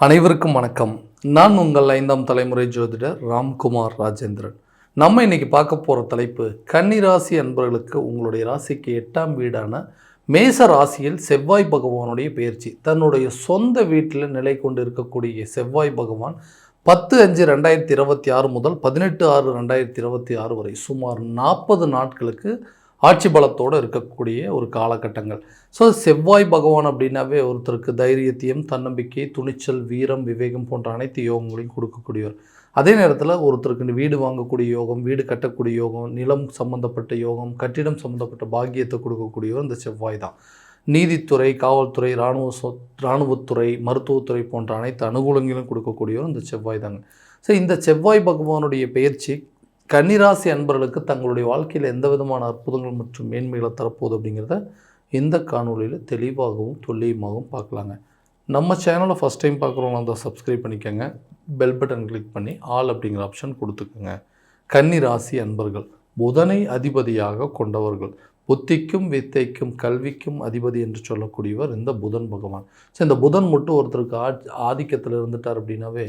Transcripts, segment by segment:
அனைவருக்கும் வணக்கம். நான் உங்கள் 5ஆம் தலைமுறை ஜோதிடர் ராம்குமார் ராஜேந்திரன். நம்ம இன்னைக்கு பார்க்க போகிற தலைப்பு கன்னி ராசி அன்பர்களுக்கு உங்களுடைய ராசிக்கு 8ஆம் வீடான மேச ராசியில் செவ்வாய் பகவானுடைய பெயர்ச்சி. தன்னுடைய சொந்த வீட்டில் நிலை கொண்டு இருக்கக்கூடிய செவ்வாய் பகவான் 10/5/2026 முதல் 18/6/2026 வரை சுமார் 40 நாட்களுக்கு ஆட்சி பலத்தோடு இருக்கக்கூடிய ஒரு காலகட்டங்கள். ஸோ செவ்வாய் பகவான் அப்படின்னாவே ஒருத்தருக்கு தைரியத்தையும் தன்னம்பிக்கை துணிச்சல் வீரம் விவேகம் போன்ற அனைத்து யோகங்களையும் கொடுக்கக்கூடியவர். அதே நேரத்தில் ஒருத்தருக்கு வீடு வாங்கக்கூடிய யோகம் வீடு கட்டக்கூடிய யோகம் நிலம் சம்பந்தப்பட்ட யோகம் கட்டிடம் சம்பந்தப்பட்ட பாக்கியத்தை கொடுக்கக்கூடியவர் இந்த செவ்வாய் தான். நீதித்துறை காவல்துறை இராணுவத்துறை மருத்துவத்துறை போன்ற அனைத்து அனுகூலங்களும் கொடுக்கக்கூடியவர் இந்த செவ்வாய் தாங்க. ஸோ இந்த செவ்வாய் பகவானுடைய பெயர்ச்சி கன்னிராசி அன்பர்களுக்கு தங்களுடைய வாழ்க்கையில் எந்த விதமான அற்புதங்கள் மற்றும் மேன்மைகளை தரப்போகுது அப்படிங்கிறத இந்த காணொலியில் தெளிவாகவும் துல்லியமாகவும் பார்க்கலாங்க. நம்ம சேனலை ஃபஸ்ட் டைம் பார்க்குறவங்க தான் சப்ஸ்கிரைப் பண்ணிக்கோங்க. பெல் பட்டன் கிளிக் பண்ணி ஆல் அப்படிங்கிற ஆப்ஷன் கொடுத்துக்கோங்க. கன்னிராசி அன்பர்கள் புதனை அதிபதியாக கொண்டவர்கள். புத்திக்கும் வித்தைக்கும் கல்விக்கும் அதிபதி என்று சொல்லக்கூடியவர் இந்த புதன் பகவான். ஸோ இந்த புதன் மட்டும் ஒருத்தருக்கு ஆதிக்கத்தில் இருந்துட்டார் அப்படின்னாவே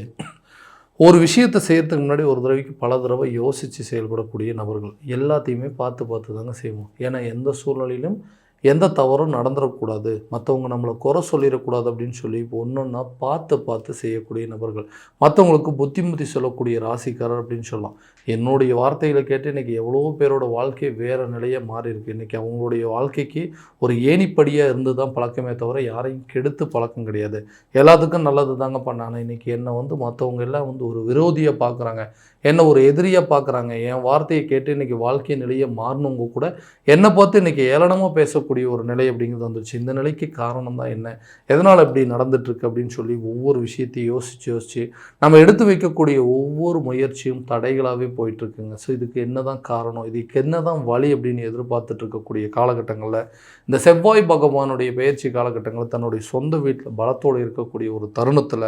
ஒரு விஷயத்தை செய்கிறதுக்கு முன்னாடி ஒரு தடவைக்கு பல தடவை யோசித்து செயல்படக்கூடிய நபர்கள். எல்லாத்தையுமே பார்த்து தாங்க செய்வோம். ஏன்னா எந்த சூழ்நிலையிலும் எந்த தவறும் நடந்துடக்கூடாது, மற்றவங்க நம்மளை குறை சொல்லிடக்கூடாது அப்படின்னு சொல்லி இப்போ ஒன்றொன்னா பார்த்து செய்யக்கூடிய நபர்கள். மற்றவங்களுக்கு புத்திமதி சொல்லக்கூடிய ராசிக்காரர் அப்படின்னு சொல்லலாம். என்னுடைய வார்த்தைகளை கேட்டு இன்றைக்கி எவ்வளோ பேரோட வாழ்க்கை வேறு நிலையாக மாறி இருக்குது. இன்றைக்கி அவங்களுடைய வாழ்க்கைக்கு ஒரு ஏணிப்படியாக இருந்து தான் பழக்கமே தவிர யாரையும் கெடுத்து பழக்கம் கிடையாது. எல்லாத்துக்கும் நல்லது தாங்க பண்ணாங்க. இன்றைக்கி என்னை மற்றவங்க எல்லாம் ஒரு விரோதியாக பார்க்குறாங்க, என்னை ஒரு எதிரியாக பார்க்குறாங்க. என் வார்த்தையை கேட்டு இன்றைக்கி வாழ்க்கை நிலையை மாறினவங்க கூட என்னை பார்த்து இன்றைக்கி ஏளனமாக பேசக்கூடிய ஒரு நிலை அப்படிங்கிறது வந்துருச்சு. இந்த நிலைக்கு காரணம் தான் என்ன, எதனால் இப்படி நடந்துட்டுருக்கு அப்படின்னு சொல்லி ஒவ்வொரு விஷயத்தையும் யோசித்து நம்ம எடுத்து வைக்கக்கூடிய ஒவ்வொரு முயற்சியும் தடைகளாகவே போயிட்டுருக்குங்க. ஸோ இதுக்கு என்ன தான் காரணம், இதுக்கு என்ன தான் வழி அப்படின்னு எதிர்பார்த்துட்டு இருக்கக்கூடிய காலகட்டங்களில் இந்த செவ்வாய் பகவானுடைய பெயர்ச்சி காலகட்டங்களில் தன்னுடைய சொந்த வீட்டில் பலத்தோடு இருக்கக்கூடிய ஒரு தருணத்தில்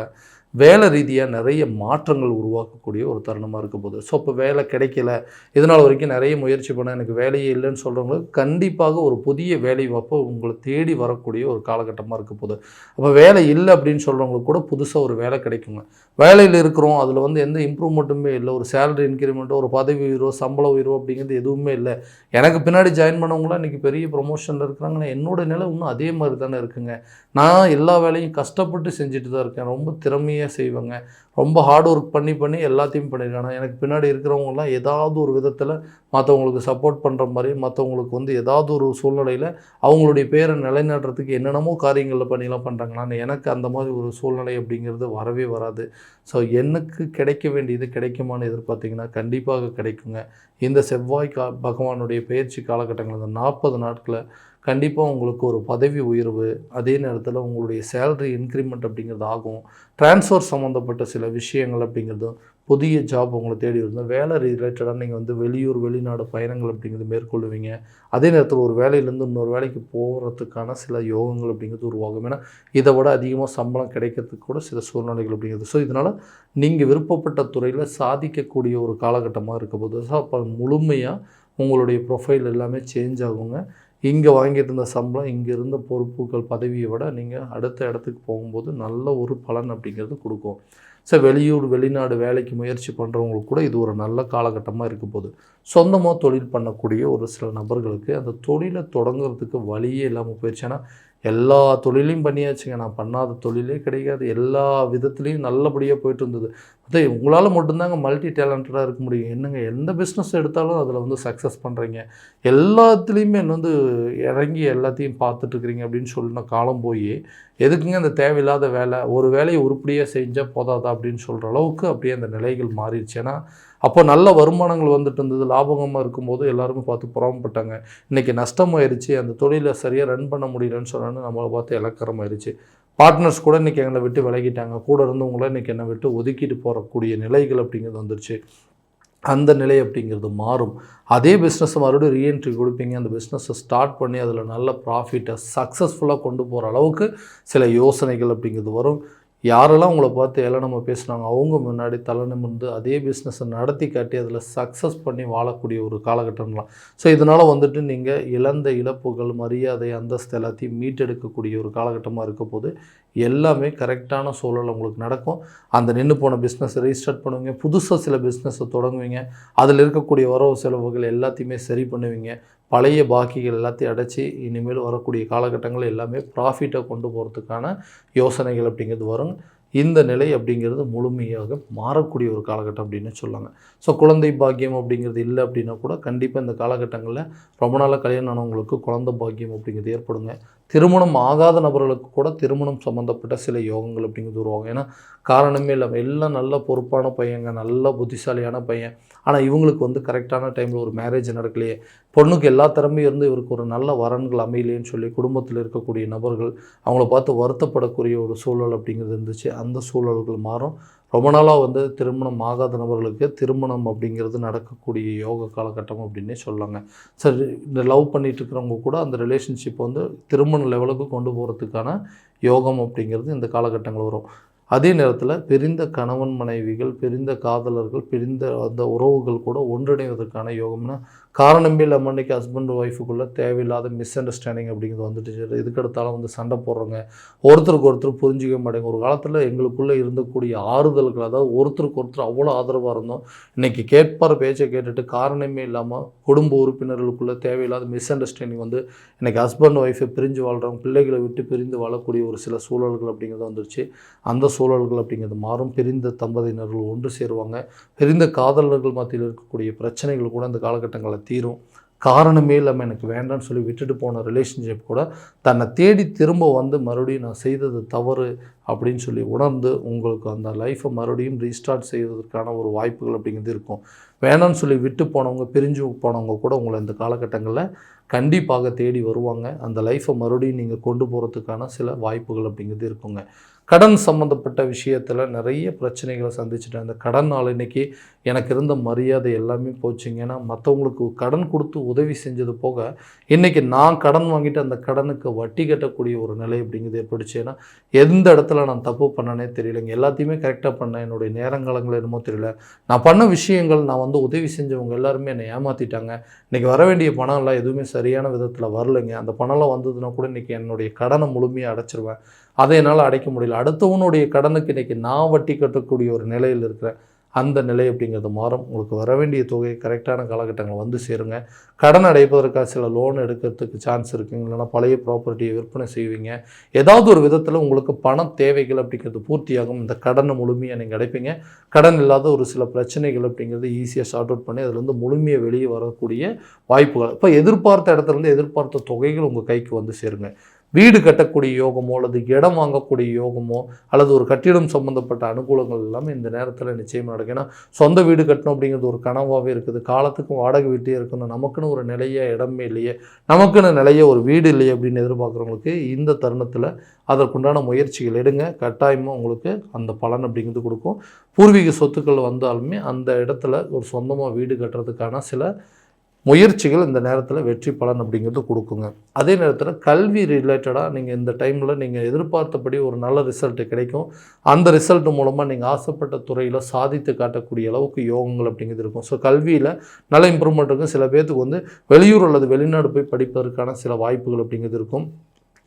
வேலை ரீதியாக நிறைய மாற்றங்கள் உருவாக்கக்கூடிய ஒரு தருணமாக இருக்க போகுது. ஸோ இப்போ வேலை கிடைக்கல, இதனால் வரைக்கும் நிறைய முயற்சி பண்ண எனக்கு வேலையே இல்லைன்னு சொல்கிறவங்களுக்கு கண்டிப்பாக ஒரு புதிய வேலை வாய்ப்பு உங்களை தேடி வரக்கூடிய ஒரு காலகட்டமாக இருக்க போகுது. அப்போ வேலை இல்லை அப்படின்னு சொல்கிறவங்களுக்கு கூட புதுசாக ஒரு வேலை கிடைக்குங்க. வேலையில் இருக்கிறோம், அதில் எந்த இம்ப்ரூவ்மெண்ட்டுமே இல்லை, ஒரு சேலரி இன்க்ரிமெண்ட்டோ ஒரு பதவி உயர்வோ சம்பள உயர்வோ அப்படிங்கிறது எதுவுமே இல்லை. எனக்கு பின்னாடி ஜாயின் பண்ணவங்களாம் இன்றைக்கி பெரிய ப்ரொமோஷனில் இருக்கிறாங்கன்னா என்னோடய நிலை இன்னும் அதே மாதிரி தானே இருக்குங்க. நான் எல்லா வேலையும் கஷ்டப்பட்டு செஞ்சுட்டு தான் இருக்கேன், ரொம்ப திறமையாக செய்வாங்க, ரொம்ப ஹார்ட் ஒர்க் பண்ணி எல்லாத்தையும் பண்ணியிருக்காங்க. எனக்கு பின்னாடி இருக்கிறவங்கலாம் ஏதாவது ஒரு விதத்தில் மற்றவங்களுக்கு சப்போர்ட் பண்ணுற மாதிரி மற்றவங்களுக்கு ஏதாவது ஒரு சூழ்நிலையில் அவங்களுடைய பேரை நிலைநாட்டுறதுக்கு என்னென்னமோ காரியங்களில் பண்ணிலாம் பண்ணுறாங்களான்னு எனக்கு அந்த மாதிரி ஒரு சூழ்நிலை அப்படிங்கிறது வரவே வராது. ஸோ எனக்கு கிடைக்க வேண்டியது கிடைக்குமான்னு எதிர்பார்த்திங்கன்னா கண்டிப்பாக கிடைக்குங்க. இந்த செவ்வாய் பகவானுடைய பயிற்சி காலகட்டங்கள் இந்த 40 நாட்களில் கண்டிப்பாக உங்களுக்கு ஒரு பதவி உயர்வு, அதே நேரத்தில் உங்களுடைய சேலரி இன்க்ரிமெண்ட் அப்படிங்கிறது ஆகும். ட்ரான்ஸ்ஃபர் சம்மந்தப்பட்ட சில விஷயங்கள் அப்படிங்கிறதும் புதிய ஜாப் உங்களை தேடி இருந்தால் வேலை ரிலேட்டடாக நீங்கள் வெளியூர் வெளிநாடு பயணங்கள் அப்படிங்கிறது மேற்கொள்ளுவீங்க. அதே நேரத்தில் ஒரு வேலையிலேருந்து இன்னொரு வேலைக்கு போகிறதுக்கான சில யோகங்கள் அப்படிங்கிறது உருவாகும். ஏன்னா இதை விட அதிகமாக சம்பளம் கிடைக்கிறதுக்கு கூட சில சூழ்நிலைகள் அப்படிங்கிறது. ஸோ இதனால் நீங்கள் விருப்பப்பட்ட துறையில் சாதிக்கக்கூடிய ஒரு காலகட்டமாக இருக்க போது. ஸோ அப்போ முழுமையாக உங்களுடைய ப்ரொஃபைல் எல்லாமே சேஞ்ச் ஆகுங்க. இங்கே வாங்கிட்டு இருந்த சம்பளம் இங்கே இருந்த பொறுப்புகள் பதவியை விட நீங்கள் அடுத்த இடத்துக்கு போகும்போது நல்ல ஒரு பலன் அப்படிங்கிறது கொடுக்கும். ஸோ வெளியூர் வெளிநாடு வேலைக்கு முயற்சி பண்ணுறவங்களுக்கு கூட இது ஒரு நல்ல காலகட்டமாக இருக்க போகுது. சொந்தமாக தொழில் பண்ணக்கூடிய ஒரு சில நபர்களுக்கு அந்த தொழிலை தொடங்குறதுக்கு வழியே இல்லாமல் போயிடுச்சு. ஏன்னா எல்லா தொழிலையும் பண்ணியாச்சுங்க, நான் பண்ணாத தொழிலே கிடைக்காது, எல்லா விதத்துலேயும் நல்லபடியாக போயிட்டு இருந்தது. அதே உங்களால் மட்டும்தாங்க மல்டி டேலண்டடாக இருக்க முடியும். என்னங்க எந்த பிஸ்னஸ் எடுத்தாலும் அதில் சக்ஸஸ் பண்ணுறீங்க, எல்லாத்துலேயுமே இறங்கி எல்லாத்தையும் பார்த்துட்ருக்குறீங்க அப்படின்னு சொல்லின காலம் போய் எதுக்குங்க அந்த தேவையில்லாத வேலை, ஒரு வேலையை உருப்படியாக செஞ்சால் போதாதா அப்படின்னு சொல்கிற அளவுக்கு அப்படியே அந்த நிலைகள் மாறிடுச்சு. ஏன்னா அப்போ நல்ல வருமானங்கள் வந்துட்டு இருந்தது, லாபகமாக இருக்கும்போது எல்லாருமே பார்த்து புறம்பட்டாங்க. இன்றைக்கி நஷ்டமாயிருச்சு, அந்த தொழிலை சரியாக ரன் பண்ண முடியலன்னு சொன்னான்னு நம்மளை பார்த்து இலக்கரமாயிருச்சு. பார்ட்னர்ஸ் கூட இன்றைக்கி எங்களை விட்டு விலகிட்டாங்க, கூட இருந்தவங்கள இன்றைக்கி என்னை விட்டு ஒதுக்கிட்டு போகக்கூடிய நிலைகள் அப்படிங்கிறது வந்துருச்சு. அந்த நிலை அப்படிங்கிறது மாறும். அதே பிஸ்னஸை மறுபடியும் ரீஎன்ட்ரி கொடுப்பீங்க, அந்த பிஸ்னஸை ஸ்டார்ட் பண்ணி அதில் நல்ல ப்ராஃபிட்டை சக்ஸஸ்ஃபுல்லாக கொண்டு போகிற அளவுக்கு சில யோசனைகள் அப்படிங்கிறது வரும். யாரெல்லாம் உங்களை பார்த்து ஏளனமாக பேசுனாங்க அவங்க முன்னாடி தலை நிமிர்ந்து அதே பிஸ்னஸை நடத்தி காட்டி அதில் சக்ஸஸ் பண்ணி வாழக்கூடிய ஒரு காலகட்டம்லாம். ஸோ இதனால் நீங்கள் இழந்த இழப்புகள் மரியாதை அந்தஸ்து எல்லாத்தையும் மீட்டெடுக்கக்கூடிய ஒரு காலகட்டமாக இருக்க போது எல்லாமே கரெக்டான சூழல் உங்களுக்கு நடக்கும். அந்த நின்று போன பிஸ்னஸை ரீஸ்டார்ட் பண்ணுவீங்க, புதுசாக சில பிஸ்னஸை தொடங்குவீங்க, அதில் இருக்கக்கூடிய வரவு செலவுகள் எல்லாத்தையுமே சரி பண்ணுவீங்க, பழைய பாக்கிகள் எல்லாத்தையும் அடைச்சி இனிமேல் வரக்கூடிய காலகட்டங்கள் எல்லாமே ப்ராஃபிட்டை கொண்டு போகிறதுக்கான யோசனைகள் அப்படிங்கிறது வரும். இந்த நிலை அப்படிங்கிறது முழுமையாக மாறக்கூடிய ஒரு காலகட்டம் அப்படின்னு சொல்லாங்க. ஸோ குழந்தை பாக்கியம் அப்படிங்கிறது இல்லை அப்படின்னா கூட கண்டிப்பாக இந்த காலகட்டங்களில் ரொம்ப நாளாக கல்யாணம் ஆனவங்களுக்கு குழந்தை பாக்கியம் அப்படிங்கிறது ஏற்படுங்க. திருமணம் ஆகாத நபர்களுக்கு கூட திருமணம் சம்மந்தப்பட்ட சில யோகங்கள் அப்படிங்கிறது உருவாகும். ஏன்னா காரணமே இல்லாமல் எல்லாம் நல்ல பொறுப்பான பையங்க, நல்ல புத்திசாலியான பையன், ஆனால் இவங்களுக்கு கரெக்டான டைமில் ஒரு மேரேஜ் நடக்கலையே, பொண்ணுக்கு எல்லா திறமையும் இருந்து இவருக்கு ஒரு நல்ல வரன்கள் அமையலேன்னு சொல்லி குடும்பத்தில் இருக்கக்கூடிய நபர்கள் அவங்கள பார்த்து வருத்தப்படக்கூடிய ஒரு சூழல் அப்படிங்கிறது இருந்துச்சு. அந்த சூழல்கள் மாறும். ரொம்ப நாளாக திருமணம் ஆகாத நபர்களுக்கு திருமணம் அப்படிங்கிறது நடக்கக்கூடிய யோக காலகட்டம் அப்படின்னே சொல்லாங்க. சரி, இந்த லவ் பண்ணிட்டு இருக்கிறவங்க கூட அந்த ரிலேஷன்ஷிப் திருமண லெவலுக்கு கொண்டு போகிறதுக்கான யோகம் அப்படிங்கிறது இந்த காலகட்டங்கள் வரும். அதே நேரத்தில் பிரிந்த கணவன் மனைவிகள், பிரிந்த காதலர்கள், பிரிந்த அந்த உறவுகள் கூட ஒன்றிணைவதற்கான யோகம்னா காரணமே இல்லாமல் அன்றைக்கி ஹஸ்பண்ட் ஒய்ஃபுக்குள்ளே தேவையில்லாத மிஸ் அண்டர்ஸ்டாண்டிங் அப்படிங்கிறது வந்துட்டு எதுக்கெடுத்தாலும் சண்டை போடுறோங்க, ஒருத்தருக்கு ஒருத்தர் புரிஞ்சிக்க மாட்டேங்க. ஒரு காலத்தில் எங்களுக்குள்ளே இருந்தக்கூடிய ஆறுதல்கள், அதாவது ஒருத்தருக்கு ஒருத்தர் அவ்வளோ ஆதரவாக இருந்தோம். இன்றைக்கி கேட்பார் பேச்சை கேட்டுட்டு காரணமே இல்லாமல் குடும்ப உறுப்பினர்களுக்குள்ளே தேவையில்லாத மிஸ் அண்டர்ஸ்டாண்டிங் இன்றைக்கி ஹஸ்பண்ட் ஒய்ஃபை பிரிஞ்சு வாழ்கிறவங்க, பிள்ளைகளை விட்டு பிரிந்து வாழக்கூடிய ஒரு சில சூழல்கள் அப்படிங்கிறது வந்துருச்சு. அந்த சூழல்கள் அப்படிங்கிறது மாறும். பிரிந்த தம்பதியினர்கள் ஒன்று சேருவாங்க. பிரிந்த காதலர்கள் மத்தியில் இருக்கக்கூடிய பிரச்சனைகள் கூட இந்த காலகட்டங்களில் தீரும். காரணமே இல்லாமல் எனக்கு வேண்டான்னு சொல்லி விட்டுட்டு போன ரிலேஷன்ஷிப் கூட தன்னை தேடி திரும்ப மறுபடியும் நான் செய்தது தவறு அப்படின்னு சொல்லி உணர்ந்து உங்களுக்கு அந்த லைஃப்பை மறுபடியும் ரீஸ்டார்ட் செய்வதற்கான ஒரு வாய்ப்புகள் அப்படிங்கிறது இருக்கும். வேணான்னு சொல்லி விட்டு போனவங்க, பிரிஞ்சு போனவங்க கூட உங்களை இந்த காலகட்டங்களில் கண்டிப்பாக தேடி வருவாங்க. அந்த லைஃப்பை மறுபடியும் நீங்கள் கொண்டு போகிறதுக்கான சில வாய்ப்புகள் அப்படிங்கிறது இருக்குங்க. கடன் சம்மந்தப்பட்ட விஷயத்தில் நிறைய பிரச்சனைகளை சந்திச்சுட்டேன். அந்த கடனால் இன்றைக்கி எனக்கு இருந்த மரியாதை எல்லாமே போச்சுங்க. ஏன்னா மற்றவங்களுக்கு கடன் கொடுத்து உதவி செஞ்சது போக இன்றைக்கி நான் கடன் வாங்கிட்டு அந்த கடனுக்கு வட்டி கட்டக்கூடிய ஒரு நிலை அப்படிங்கிறது ஏற்படுச்சு. ஏன்னா எந்த இடத்துல நான் தப்பு பண்ணனே தெரியலைங்க. எல்லாத்தையுமே கரெக்டாக பண்ணேன். என்னுடைய நேரங்காலங்கள் என்னமோ தெரியல. நான் பண்ண விஷயங்கள், நான் உதவி செஞ்சவங்க எல்லாருமே என்னை ஏமாற்றிட்டாங்க. இன்றைக்கி வர வேண்டிய பணம்லாம் எதுவுமே சரியான விதத்தில் வரலைங்க. அந்த பணம்லாம் வந்ததுன்னா கூட இன்றைக்கி என்னுடைய கடனை முழுமையாக அடைச்சிருவேன். அதை என்னால் அடைக்க முடியல. அடுத்தவனுடைய கடனுக்கு இன்றைக்கி நான் வட்டி கட்டக்கூடிய ஒரு நிலையில் இருக்கிறேன். அந்த நிலை அப்படிங்கிறது மாறும். உங்களுக்கு வர வேண்டிய தொகை கரெக்டான காலகட்டங்கள் சேருங்க. கடன் அடைப்பதற்காக சில லோன் எடுக்கிறதுக்கு சான்ஸ் இருக்குங்க. இல்லைனா பழைய ப்ராப்பர்ட்டியை விற்பனை செய்வீங்க. ஏதாவது ஒரு விதத்தில் உங்களுக்கு பண தேவைகள் அப்படிங்கிறது பூர்த்தியாகும். இந்த கடனை முழுமையாக நீங்கள் அடைப்பீங்க. கடன் இல்லாத ஒரு சில பிரச்சனைகள் அப்படிங்கிறது ஈஸியாக சார்ட் அவுட் பண்ணி அதிலேருந்து முழுமையாக வெளியே வரக்கூடிய வாய்ப்புகள். இப்போ எதிர்பார்த்த இடத்துலேருந்து எதிர்பார்த்த தொகைகள் உங்கள் கைக்கு சேருங்க. வீடு கட்டக்கூடிய யோகமோ அல்லது இடம் வாங்கக்கூடிய யோகமோ அல்லது ஒரு கட்டிடம் சம்மந்தப்பட்ட அனுகூலங்கள் எல்லாமே இந்த நேரத்தில் நிச்சயமாக நடக்கும். ஏன்னா சொந்த வீடு கட்டணும் அப்படிங்கிறது ஒரு கனவாகவே இருக்குது. காலத்துக்கும் வாடகை வீட்டே இருக்கணும், நமக்குன்னு ஒரு நிலைய இடமே இல்லையே, நமக்குன்னு நிலைய ஒரு வீடு இல்லையே அப்படின்னு எதிர்பார்க்குறவங்களுக்கு இந்த தருணத்தில் அதற்குண்டான முயற்சிகள் எடுங்க. கட்டாயமாக உங்களுக்கு அந்த பலன் அப்படிங்கிறது கொடுக்கும். பூர்வீக சொத்துக்கள் வந்தாலுமே அந்த இடத்துல ஒரு சொந்தமாக வீடு கட்டுறதுக்கான சில முயற்சிகள் இந்த நேரத்தில் வெற்றி பலன் அப்படிங்கிறது கொடுக்குங்க. அதே நேரத்தில் கல்வி ரிலேட்டடாக நீங்கள் இந்த டைமில் நீங்கள் எதிர்பார்த்தபடி ஒரு நல்ல ரிசல்ட்டு கிடைக்கும். அந்த ரிசல்ட் மூலமாக நீங்கள் ஆசைப்பட்ட துறையில் சாதித்து காட்டக்கூடிய அளவுக்கு யோகங்கள் அப்படிங்கிறது இருக்கும். ஸோ கல்வியில் நல்ல இம்ப்ரூவ்மெண்ட் இருக்கும். சில பேர்த்துக்கு வெளியூர் அல்லது வெளிநாடு போய் படிப்பதற்கான சில வாய்ப்புகள் அப்படிங்கிறது இருக்கும்.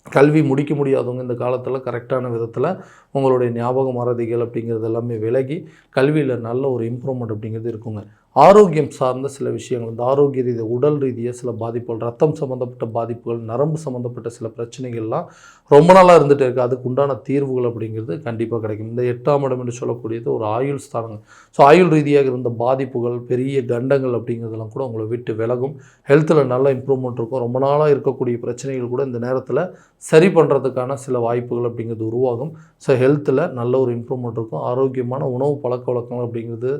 கல்வி முடிக்க முடியாதவங்க இந்த காலத்தில் கரெக்டான விதத்தில் உங்களுடைய ஞாபக மறதிகள் அப்படிங்கிறது எல்லாமே விலகி கல்வியில் நல்ல ஒரு இம்ப்ரூவ்மெண்ட் அப்படிங்கிறது இருக்குங்க. ஆரோக்கியம் சார்ந்த சில விஷயங்கள், இந்த ஆரோக்கிய ரீதியாக உடல் ரீதியாக சில பாதிப்புகள், ரத்தம் சம்மந்தப்பட்ட பாதிப்புகள், நரம்பு சம்மந்தப்பட்ட சில பிரச்சனைகள்லாம் ரொம்ப நாளாக இருந்துகிட்டே இருக்குது. அதுக்கு உண்டான தீர்வுகள் அப்படிங்கிறது கண்டிப்பாக கிடைக்கும். இந்த 8ஆம் இடம் என்று சொல்லக்கூடியது ஒரு ஆயுள் ஸ்தானங்க. ஸோ ஆயுள் ரீதியாக இருந்த பாதிப்புகள், பெரிய கண்டங்கள் அப்படிங்கிறதெல்லாம் கூட உங்களை விட்டு விலகும். ஹெல்த்தில் நல்ல இம்ப்ரூவ்மெண்ட் இருக்கும். ரொம்ப நாளாக இருக்கக்கூடிய பிரச்சனைகள் கூட இந்த நேரத்தில் சரி பண்ணுறதுக்கான சில வாய்ப்புகள் அப்படிங்கிறது உருவாகும். ஸோ ஹெல்த்தில் நல்ல ஒரு இம்ப்ரூவ்மெண்ட் இருக்கும். ஆரோக்கியமான உணவு பழக்க வழக்கங்கள் அப்படிங்கிறது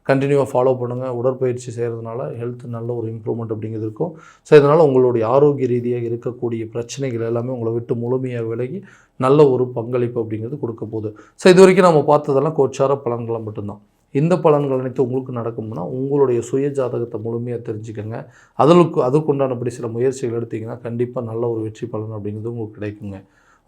கண்டினியூவாக ஃபாலோ பண்ணுங்கள். உடற்பயிற்சி செய்கிறதுனால ஹெல்த் நல்ல ஒரு இம்ப்ரூவ்மெண்ட் அப்படிங்கிறது இருக்கும். ஸோ இதனால் உங்களுடைய ஆரோக்கிய ரீதியாக இருக்கக்கூடிய பிரச்சனைகள் எல்லாமே உங்களை விட்டு முழுமையாக விலகி நல்ல ஒரு பங்களிப்பு அப்படிங்கிறது கொடுக்க போகுது. ஸோ இது வரைக்கும் நம்ம பார்த்ததெல்லாம் கோச்சார பலன்களை மட்டும்தான். இந்த பலன்கள் அனைத்து உங்களுக்கு நடக்கும்னா உங்களுடைய சுய ஜாதகத்தை முழுமையாக தெரிஞ்சுக்கோங்க. அதுக்குண்டானபடி சில முயற்சிகள் எடுத்திங்கன்னா கண்டிப்பாக நல்ல ஒரு வெற்றி பலன் அப்படிங்கிறது உங்களுக்கு கிடைக்குங்க.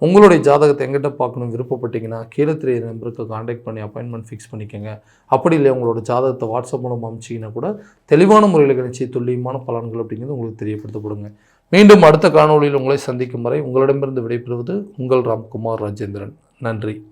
உங்களுடைய ஜாதகத்தை எங்கிட்ட பார்க்கணும் விருப்பப்பட்டீங்கன்னா கீழே தெரிய நம்பருக்கு காண்டாக்ட் பண்ணி அப்பாயின்மெண்ட் ஃபிக்ஸ் பண்ணிக்கோங்க. அப்படி இல்லை உங்களோட ஜாதகத்தை வாட்ஸ்அப் மூலம் அனுப்பிச்சிங்கன்னா கூட தெளிவான முறையில் கணிச்சு துல்லியமான பலன்கள் அப்படிங்கிறது உங்களுக்கு தெரியப்படுத்தப்படுங்க. மீண்டும் அடுத்த காணொலியில் உங்களை சந்திக்கும் வரை உங்களிடமிருந்து விடைபெறுவது உங்கள் ராம்குமார் ராஜேந்திரன். நன்றி.